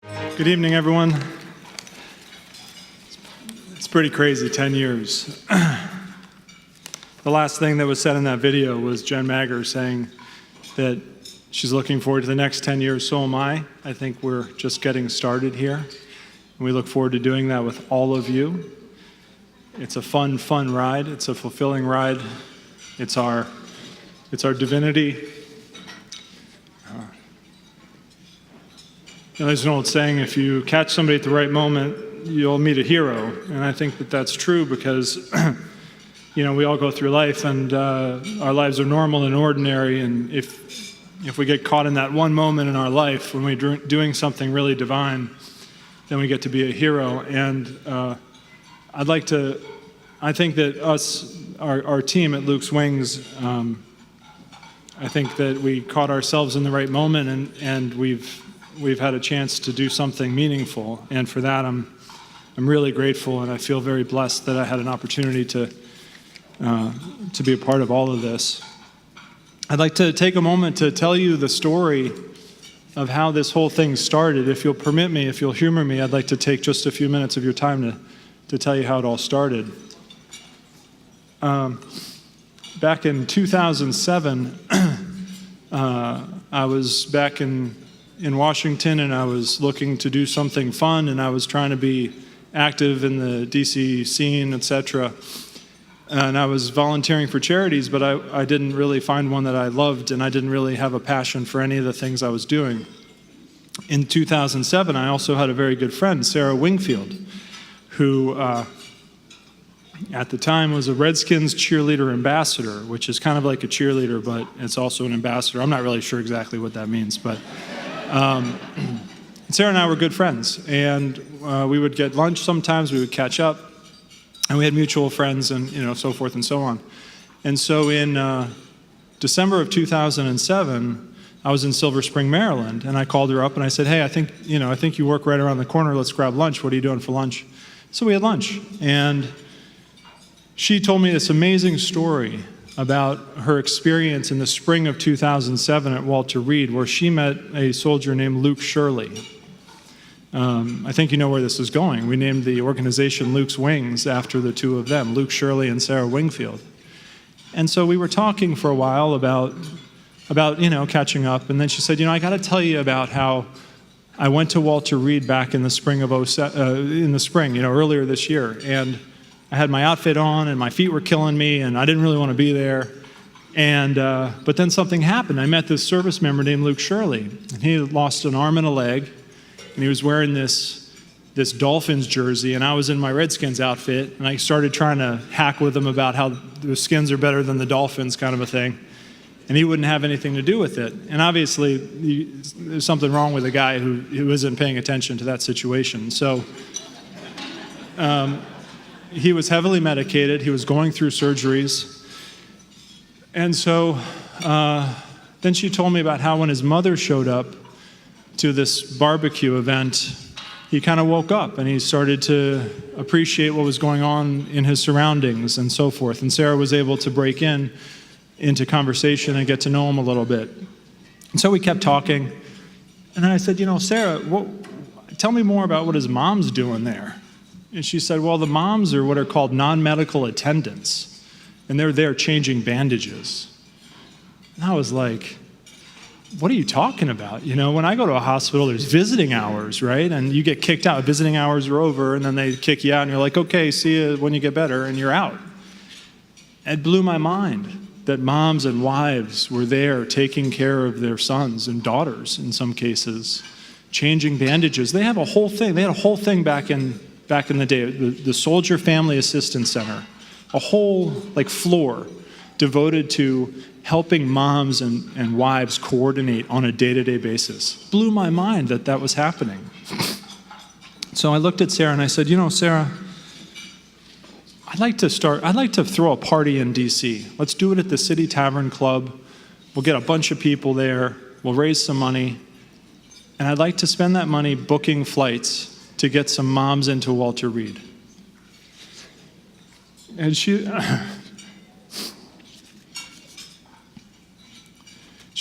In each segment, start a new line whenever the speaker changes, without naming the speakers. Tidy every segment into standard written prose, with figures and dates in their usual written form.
Good evening, everyone. It's pretty crazy, 10 years. The last thing that was said in that video was Jen Magger saying that she's looking forward to the next 10 years, so am I. I think we're just getting started here, and we look forward to doing that with all of you. It's a fun ride. It's a fulfilling ride. It's our divinity. There's an old saying, if you catch somebody at the right moment, you'll meet a hero. And I think that that's true because, we all go through life and our lives are normal and ordinary. And if we get caught in that one moment in our life when we're doing something really divine, then we get to be a hero. And I think that our team at Luke's Wings, I think that we caught ourselves in the right moment and we've had a chance to do something meaningful, and for that I'm really grateful, and I feel very blessed that I had an opportunity to be a part of all of this. I'd like to take a moment to tell you the story of how this whole thing started. If you'll permit me, if you'll humor me, I'd like to take just a few minutes of your time to tell you how it all started. Back in 2007, I was back in Washington, and I was looking to do something fun, and I was trying to be active in the DC scene, etc. And I was volunteering for charities, but I didn't really find one that I loved, and I didn't really have a passion for any of the things I was doing. In 2007, I also had a very good friend, Sarah Wingfield, who at the time was a Redskins cheerleader ambassador, which is kind of like a cheerleader, but it's also an ambassador. I'm not really sure exactly what that means, but Sarah and I were good friends, and we would get lunch sometimes, we would catch up, and we had mutual friends and so forth and so on. And so in December of 2007, I was in Silver Spring, Maryland, and I called her up and I said, hey, I think you work right around the corner, let's grab lunch, what are you doing for lunch? So we had lunch, and she told me this amazing story about her experience in the spring of 2007 at Walter Reed, where she met a soldier named Luke Shirley. I think you know where this is going. We named the organization Luke's Wings after the two of them, Luke Shirley and Sarah Wingfield. And so we were talking for a while about catching up, and then she said, I got to tell you about how I went to Walter Reed back in the spring of earlier this year, and I had my outfit on, and my feet were killing me, and I didn't really want to be there. And but then something happened. I met this service member named Luke Shirley, and he had lost an arm and a leg, and he was wearing this Dolphins jersey, and I was in my Redskins outfit, and I started trying to hack with him about how the Skins are better than the Dolphins, kind of a thing. And he wouldn't have anything to do with it. And obviously, there's something wrong with a guy who isn't paying attention to that situation. So he was heavily medicated. He was going through surgeries. And so then she told me about how when his mother showed up to this barbecue event, he kind of woke up and he started to appreciate what was going on in his surroundings and so forth. And Sarah was able to break into conversation and get to know him a little bit. And so we kept talking. And then I said, Sarah, tell me more about what his mom's doing there. And she said, well, the moms are what are called non-medical attendants, and they're there changing bandages. And I was like, what are you talking about? When I go to a hospital, there's visiting hours, right? And you get kicked out. Visiting hours are over, and then they kick you out, and you're like, okay, see you when you get better, and you're out. It blew my mind that moms and wives were there taking care of their sons and daughters, in some cases, changing bandages. They have a whole thing. They had a whole thing back in the day, the Soldier Family Assistance Center, a whole floor devoted to helping moms and wives coordinate on a day-to-day basis. Blew my mind that was happening. So I looked at Sarah and I said, Sarah, I'd like to throw a party in DC. Let's do it at the City Tavern Club. We'll get a bunch of people there. We'll raise some money. And I'd like to spend that money booking flights to get some moms into Walter Reed. And she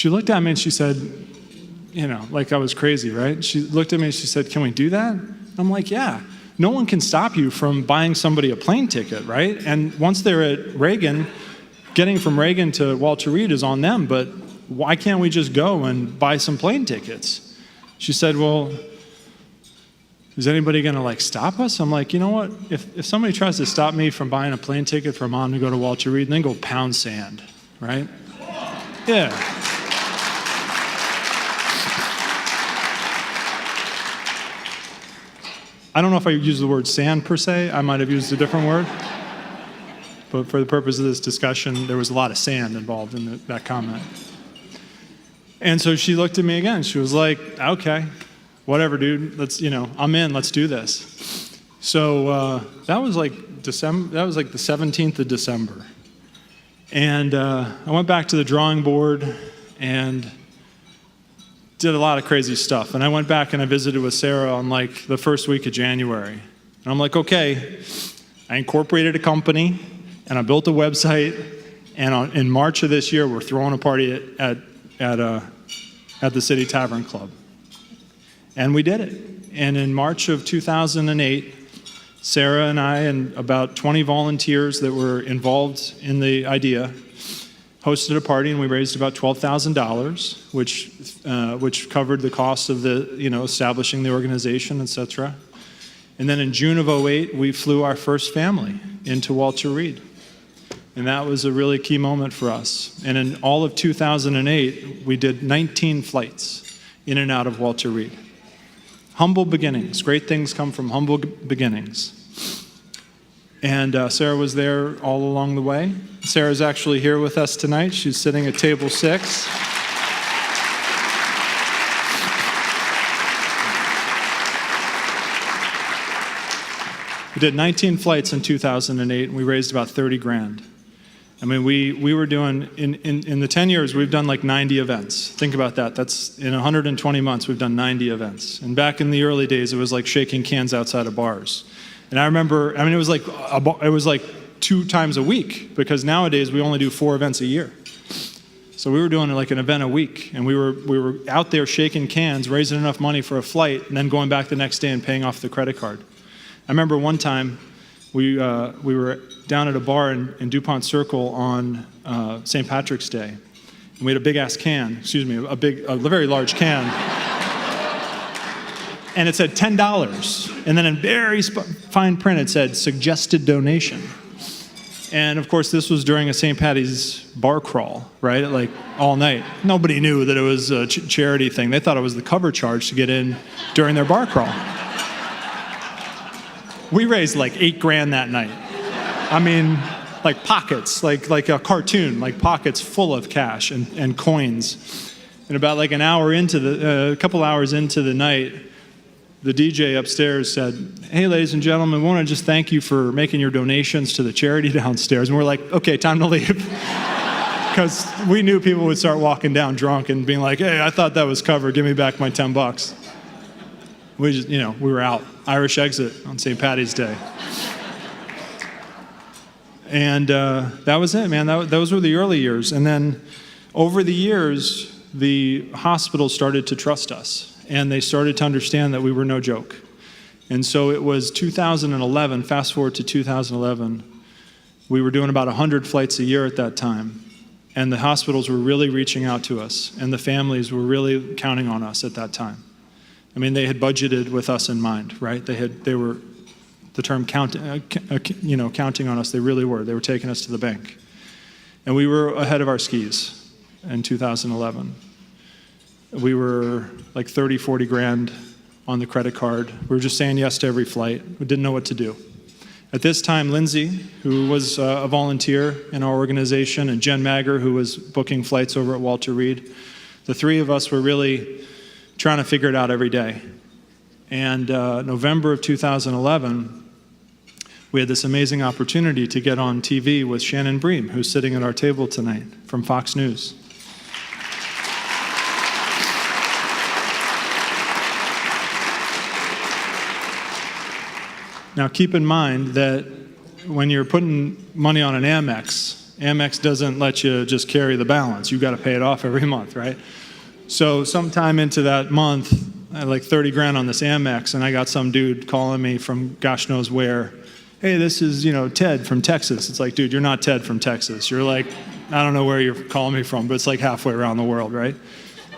looked at me and she said, like I was crazy, right? She looked at me and she said, "Can we do that?" I'm like, "Yeah." No one can stop you from buying somebody a plane ticket, right? And once they're at Reagan, getting from Reagan to Walter Reed is on them, but why can't we just go and buy some plane tickets? She said, "Well, is anybody going to stop us?" I'm like, you know what? If somebody tries to stop me from buying a plane ticket for Mom to go to Walter Reed, then go pound sand, right? Yeah. I don't know if I used the word sand per se. I might have used a different word. But for the purpose of this discussion, there was a lot of sand involved in that comment. And so she looked at me again. She was like, "Okay, whatever, dude. Let's, I'm in. Let's do this." So that was December. That was the 17th of December. And I went back to the drawing board and did a lot of crazy stuff. And I went back and I visited with Sarah on the first week of January. And I'm like, okay, I incorporated a company and I built a website. And in March of this year, we're throwing a party at the City Tavern Club. And we did it. And in March of 2008, Sarah and I and about 20 volunteers that were involved in the idea hosted a party, and we raised about $12,000, which covered the cost of establishing the organization, etc. And then in June of 2008, we flew our first family into Walter Reed. And that was a really key moment for us. And in all of 2008, we did 19 flights in and out of Walter Reed. Humble beginnings. Great things come from humble beginnings. And Sarah was there all along the way. Sarah's actually here with us tonight. She's sitting at table 6. We did 19 flights in 2008, and we raised about 30 grand. I mean, we were doing, in the 10 years, we've done 90 events. Think about that. That's in 120 months, we've done 90 events. And back in the early days, it was like shaking cans outside of bars. And I remember, it was like 2 times a week, because nowadays we only do 4 events a year. So we were doing an event a week, and we were out there shaking cans, raising enough money for a flight, and then going back the next day and paying off the credit card. I remember one time we were down at a bar in DuPont Circle on St. Patrick's Day, and we had a big-ass can, a very large can. And it said $10. And then in very fine print, it said suggested donation. And of course, this was during a St. Patty's bar crawl, right? All night. Nobody knew that it was a charity thing. They thought it was the cover charge to get in during their bar crawl. We raised $8 grand that night. Pockets, like a cartoon, pockets full of cash and coins. And about a couple hours into the night, the DJ upstairs said, "Hey, ladies and gentlemen, we want to just thank you for making your donations to the charity downstairs." And we're like, "Okay, time to leave." Because we knew people would start walking down drunk and being like, "Hey, I thought that was covered. Give me back my $10. We just, we were out. Irish exit on St. Patty's Day. And that was it, man. Those were the early years. And then over the years, the hospital started to trust us. And they started to understand that we were no joke. And so it was 2011, fast forward to 2011, we were doing about 100 flights a year at that time. And the hospitals were really reaching out to us. And the families were really counting on us at that time. They had budgeted with us in mind, right? They were, the term counting on us, they really were. They were taking us to the bank. And we were ahead of our skis in 2011. We were 30, 40 grand on the credit card. We were just saying yes to every flight. We didn't know what to do. At this time, Lindsay, who was a volunteer in our organization, and Jen Magger, who was booking flights over at Walter Reed, the 3 of us were really trying to figure it out every day. And November of 2011, we had this amazing opportunity to get on TV with Shannon Bream, who's sitting at our table tonight from Fox News. Now, keep in mind that when you're putting money on an Amex doesn't let you just carry the balance. You've got to pay it off every month, right? So sometime into that month, I had like 30 grand on this Amex, and I got some dude calling me from gosh knows where. Hey, this is, Ted from Texas. It's like, dude, you're not Ted from Texas. You're like, I don't know where you're calling me from, but it's like halfway around the world, right?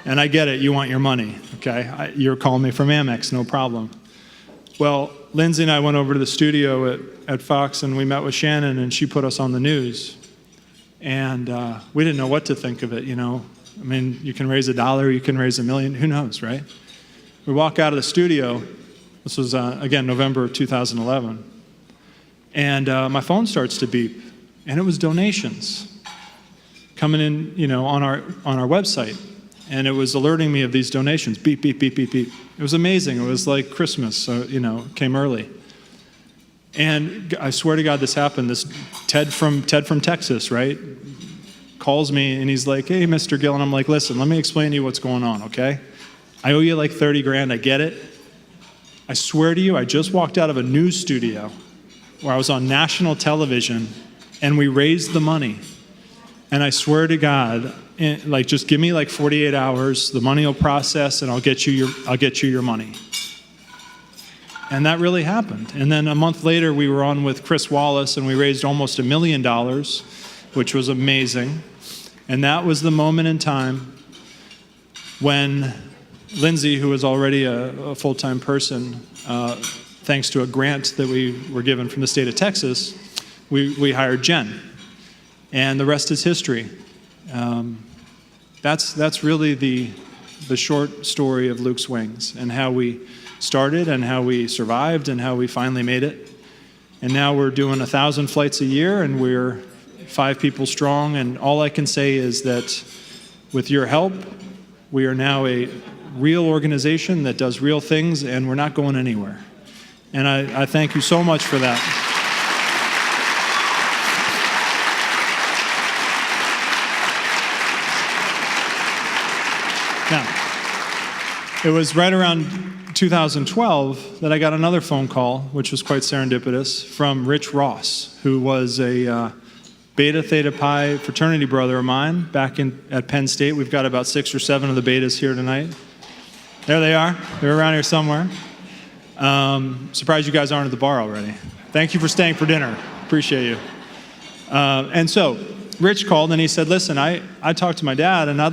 And I get it. You want your money, okay? You're calling me from Amex, no problem. Well, Lindsay and I went over to the studio at Fox, and we met with Shannon, and she put us on the news. And we didn't know what to think of it, I mean, you can raise $1, you can raise $1 million, who knows, right? We walk out of the studio. This was, again, November of 2011. And my phone starts to beep, and it was donations coming in, on our website. And it was alerting me of these donations, beep, beep, beep, beep, beep. It was amazing. It was like Christmas, so, it came early. And I swear to God, this happened. This Ted from Texas, right, calls me, and he's like, hey, Mr. Gill. And I'm like, listen, let me explain to you what's going on, okay? I owe you like 30 grand. I get it. I swear to you, I just walked out of a news studio where I was on national television, and we raised the money. And I swear to God, just give me like 48 hours, the money will process, and I'll get you your money. And that really happened. And then a month later, we were on with Chris Wallace, and we raised almost $1 million, which was amazing. And that was the moment in time when Lindsay, who was already a full-time person, thanks to a grant that we were given from the state of Texas, we hired Jen. And the rest is history. That's really the short story of Luke's Wings, and how we started, and how we survived, and how we finally made it. And now we're doing 1,000 flights a year, and we're 5 people strong. And all I can say is that with your help, we are now a real organization that does real things, and we're not going anywhere. And I thank you so much for that. Now, it was right around 2012 that I got another phone call, which was quite serendipitous, from Rich Ross, who was a Beta Theta Pi fraternity brother of mine back at Penn State. We've got about 6 or 7 of the betas here tonight. There they are. They're around here somewhere. Surprised you guys aren't at the bar already. Thank you for staying for dinner. Appreciate you. And so Rich called, and he said, listen, I talked to my dad, and I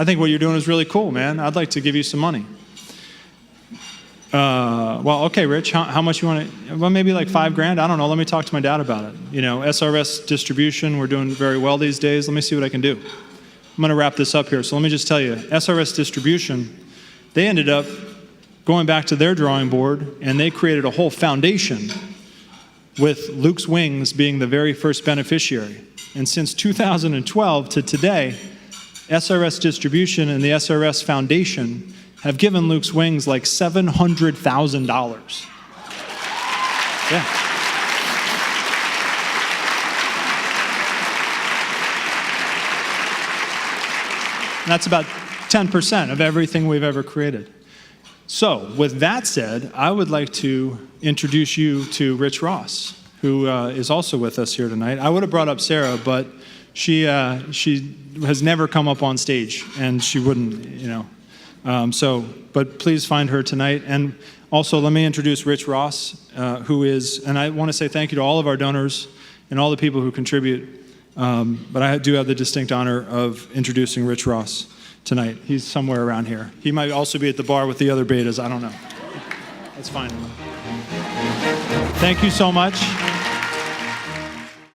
think what you're doing is really cool, man. I'd like to give you some money. Well, okay, Rich, how much you want to, well, maybe like 5 grand. I don't know. Let me talk to my dad about it. SRS distribution, we're doing very well these days. Let me see what I can do. I'm going to wrap this up here. So let me just tell you, SRS distribution, they ended up going back to their drawing board, and they created a whole foundation with Luke's Wings being the very first beneficiary. And since 2012 to today, SRS distribution and the SRS Foundation have given Luke's Wings like $700,000. Yeah. And that's about 10% of everything we've ever created. So, with that said, I would like to introduce you to Rich Ross, who is also with us here tonight. I would have brought up Sarah, but she has never come up on stage, and she wouldn't, but please find her tonight. And also, let me introduce Rich Ross, who is, and I want to say thank you to all of our donors and all the people who contribute, but I do have the distinct honor of introducing Rich Ross tonight. He's somewhere around here. He might also be at the bar with the other betas. I don't know. That's fine. Thank you so much.